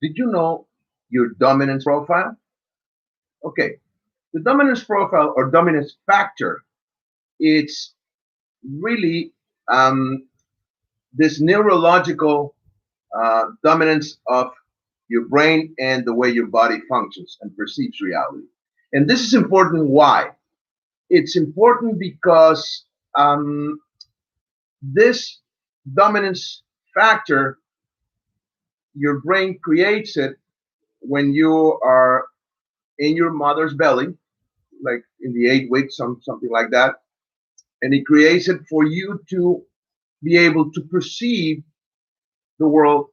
Did you know your dominance profile? Okay, the dominance profile or dominance factor, it's really this neurological dominance of your brain and the way your body functions and perceives reality. And this is important. Why? It's important because this dominance factor, your brain creates it when you are in your mother's belly, like in the 8 weeks, something like that. And it creates it for you to be able to perceive the world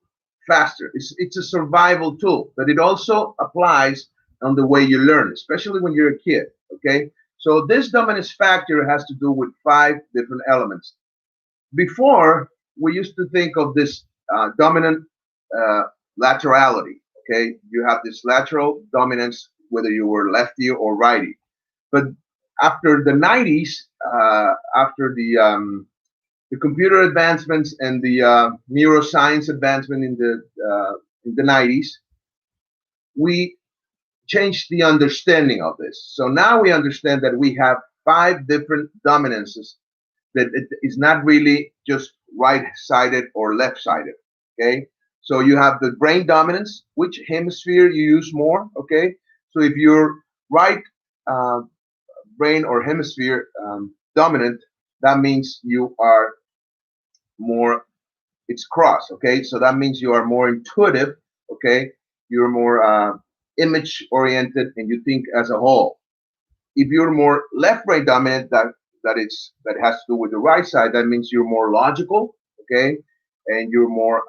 faster. It's a survival tool, but it also applies on the way you learn, especially when you're a kid. Okay. So this dominance factor has to do with five different elements. Before, we used to think of this dominant uh, laterality. Okay. You have this lateral dominance, whether you were lefty or righty. But after the 90s, after the computer advancements and the neuroscience advancement in the 90s, we changed the understanding of this. So now we understand that we have five different dominances, that it is not really just right-sided or left-sided. Okay, so you have the brain dominance, which hemisphere you use more. Okay, so if you're right uh, brain or hemisphere dominant, that means you are more, it's cross. Okay, so that means you are more intuitive. Okay, you're more image oriented and you think as a whole. If you're more left brain dominant, that has to do with the right side, that means you're more logical. Okay, and you're more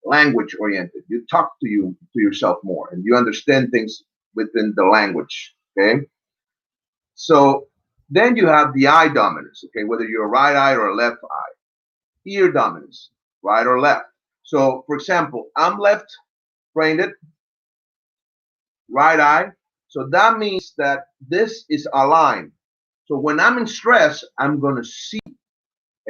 language oriented. You talk to yourself more and you understand things within the language. Okay, so then you have the eye dominance. Okay, whether you're a right eye or a left eye. Ear dominance, right or left. So, for example, I'm left-brained, right eye. So that means that this is aligned. So when I'm in stress, I'm going to see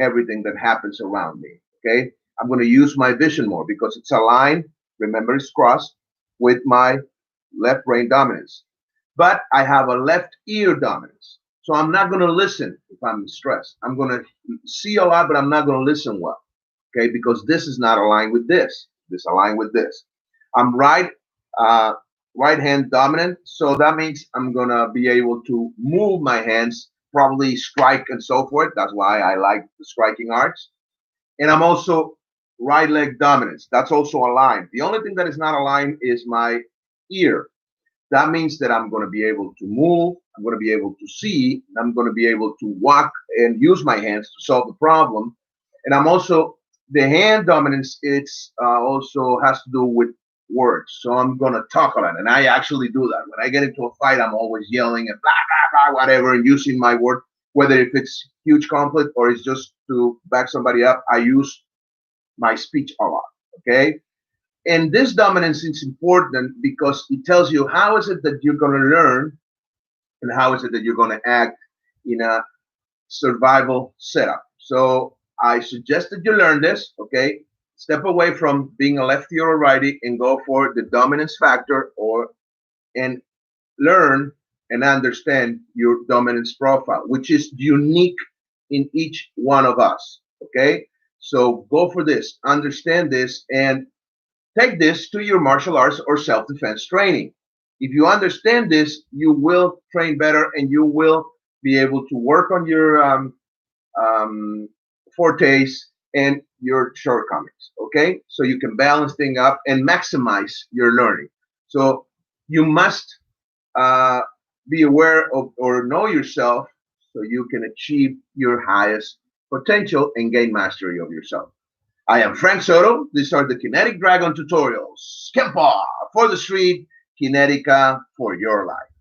everything that happens around me. Okay, I'm going to use my vision more because it's aligned. Remember, it's crossed with my left brain dominance. But I have a left ear dominance. So I'm not going to listen if I'm stressed. I'm going to see a lot, but I'm not going to listen well. Okay, because this is not aligned with this. This aligned with this. I'm uh, right hand dominant, so that means I'm gonna be able to move my hands, probably strike and so forth. That's why I like the striking arts. And I'm also right leg dominance. That's also aligned. The only thing that is not aligned is my ear. That means that I'm going to be able to move, I'm going to be able to see, I'm going to be able to walk and use my hands to solve the problem. And I'm also, the hand dominance, it's also has to do with words. So I'm going to talk a lot. And I actually do that. When I get into a fight, I'm always yelling and blah, blah, blah, whatever, and using my word, whether if it's huge conflict or it's just to back somebody up, I use my speech a lot. Okay. And this dominance is important because it tells you how is it that you're going to learn and how is it that you're going to act in a survival setup. So I suggest that you learn this. Okay, step away from being a lefty or a righty and go for the dominance factor, or and learn and understand your dominance profile, which is unique in each one of us. Okay, so go for this, understand this, and take this to your martial arts or self defense training. If you understand this, you will train better and you will be able to work on your um, fortes and your shortcomings. Okay, so you can balance things up and maximize your learning. So you must uh, be aware of or know yourself so you can achieve your highest potential and gain mastery of yourself. I am Frank Soto. These are the Kinetic Dragon tutorials. Kempa for the street, Kinetica for your life.